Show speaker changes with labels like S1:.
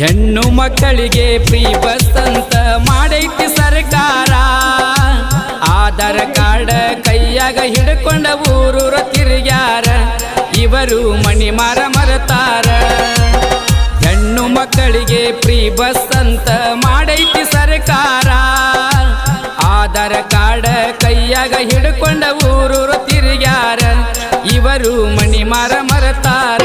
S1: ಹೆಣ್ಣು ಮಕ್ಕಳಿಗೆ free bus ಅಂತ ಮಾಡೈತಿ ಸರ್ಕಾರ. ಆಧಾರ್ ಕಾರ್ಡ್ ಕೈಯಾಗ ಹಿಡ್ಕೊಂಡ ಊರೂರ ತಿರುಗ್ಯಾರ, ಇವರು ಮಣಿ ಮರತಾರ. ಹೆಣ್ಣು ಮಕ್ಕಳಿಗೆ ಫ್ರೀ ಬಸ್ ಅಂತ ಮಾಡೈತಿ ಸರ್ಕಾರ. ಆಧಾರ್ ಕಾರ್ಡ್ ಕೈಯಾಗ ಹಿಡ್ಕೊಂಡ ಊರೂರ ತಿರುಗ್ಯಾರ, ಇವರು ಮಣಿ ಮರತಾರ.